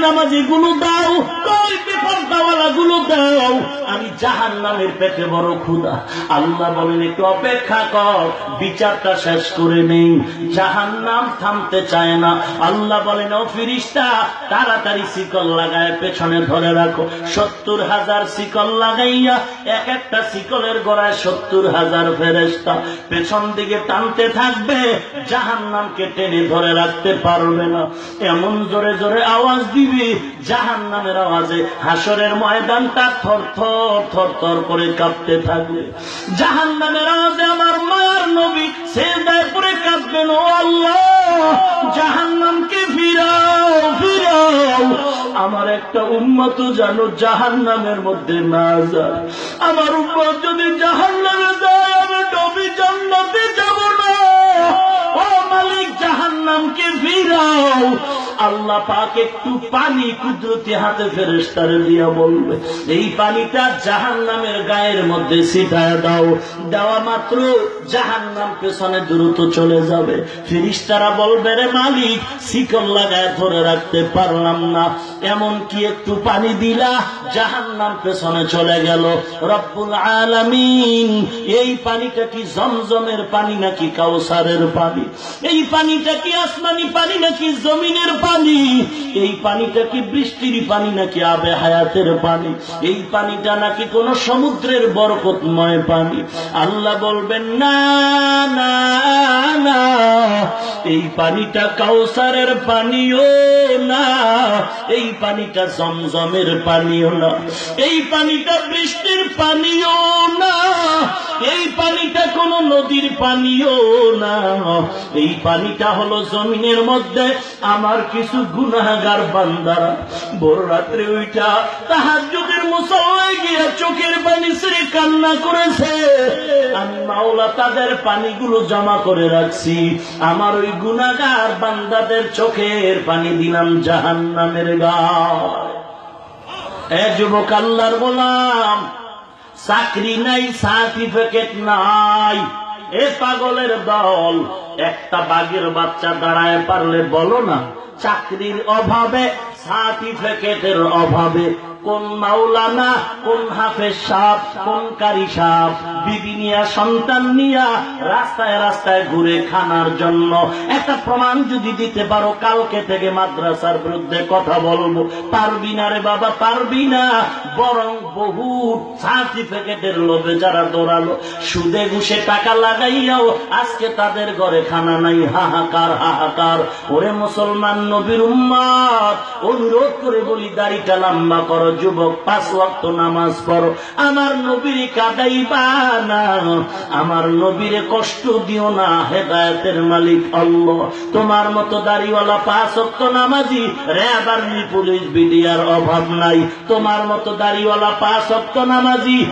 নামাজি গুলো দাও, কই বেপরদাওয়ালা গুলো দাও, আমি জাহান্নামের পেটে বড় ক্ষুধা। আল্লাহ বলেন একটু অপেক্ষা কর, বিচারটা শেষ করে নেই। জাহান্নাম থামতে চায় না। আল্লাহ বলেন ও ফেরেশতা, তাড়াতাড়ি শিকল লাগায় পেছনে ধরে রাখো। 70,000 শিকল লাগাইয়া এক একটা শিকলের গোড়ায় 70,000 ফেরেশতা পেছন দিকে টানতে থাকবে, জাহান্নামকে টেনে ধরে রাখতে পারবে না। এমন জোরে জোরে আওয়াজ দিবে, জাহান্নামের আওয়াজে হাসরের ময়দানটা থর থর থর থর করে কাঁপতে থাকবে। জাহান্নামের আওয়াজে আমার মায়ার নবী সিজদায় পড়ে কাঁদবেন, ও আল্লাহ, জাহান্নামকে ফিরাও ফিরাও, আমার একটা উম্মত জানো জাহান্নামের মধ্যে না যায়। আমার উম্মত যদি জাহান্নামে যায়, আমি নবী জান্নাতে যাব না। ও মালিক, জাহান্নামকে ফিরাও। আল্লাহ পাক একটু পানি কুদরতি হাতে ফেরেশতারে দিয়া বলবে, এই পানিটা জাহান্নামের গায়ের মধ্যে ছিটায় দাও। দেওয়া মাত্র জাহান্নাম পেছনে দ্রুত চলে যাবে। ফেরেশতারা বলবে, রে মালিক, শিকল লাগায় ধরে রাখতে পারলাম না, এমন কি একটু পানি দিলা, জাহান্নাম পেছনে চলে গেল। রব্বুল আলামিন, এই পানিটা কি জমজমের পানি নাকি কাউসারের পানি? এই পানিটা কি আসমানি পানি নাকি জমিনের পানি? এই পানিটা কি বৃষ্টির পানি নাকি আবে হায়াতের পানি? এই পানিটা নাকি কোন সমুদ্রের বরকতময় পানি? আল্লাহ বলবেন, না না না, এই পানিটা কাউসারের পানিও না, এই পানিটা জমজমের পানিও না, এই পানিটা বৃষ্টির পানিও না, এই পানিটা কোন নদীর পানিও না, এই পানিটা হলো জমিনের মধ্যে আমার কিছু গুনাহগার বান্দারা ভোর রাত্রে ওইটা তাহাজ্জুদের মুসল্লায় গিয়া চোখের পানি ছেড়ে কান্না করেছে। আমি মাওলা তাদের পানিগুলো জমা করে রাখছি, আমার ওই গুনাহগার বান্দাদের চোখের পানি দিলাম জাহান্নামের গায়ে। এ যুবক আল্লাহর গোলাম, চাকরি নাই, সার্টিফিকেট নাই, এ পাগলের দল, একটা বাঘের বাচ্চা দাঁড়ায় পারলে বলো না, চাকরির অভাবে, সার্টিফিকেটের অভাবে কোন মাওলানা, কোন হাফেজ সাহেব, কোন কারি সাহেব বিবি নিয়া, সন্তান নিয়া রাস্তায় রাস্তায় ঘুরে খানার জন্য একটা প্রমাণ যদি দিতে পারো, কালকে থেকে মাদ্রাসার বিরুদ্ধে কথা বলবো। পারবি না রে বাবা, পারবি না। বরং বহু সার্টিফিকেটের লোভে যারা দৌড়ালো, সুদে ঘুষে টাকা লাগাইয়াও আজকে তাদের ঘরে খানা নাই। হাহাকার হাহাকার। ওরে মুসলমান নবীর উম্মত, অনুরোধ করে বলি, দাড়িটা লম্বা করো, যুবক, 5 ওয়াক্ত নামাজ পড়ো, আমার নবীরে কাঁদাইবা না, আমার নবীরে কষ্ট দিও না। হেদায়েতের মালিক আল্লাহ। তোমার মতো দাড়িওয়ালা 5 ওয়াক্ত নামাজি র‍্যাব, আর্মি, পুলিশ, বিডিআর অভাব নাই। তোমার মতো দাড়িওয়ালা 5 ওয়াক্ত নামাজি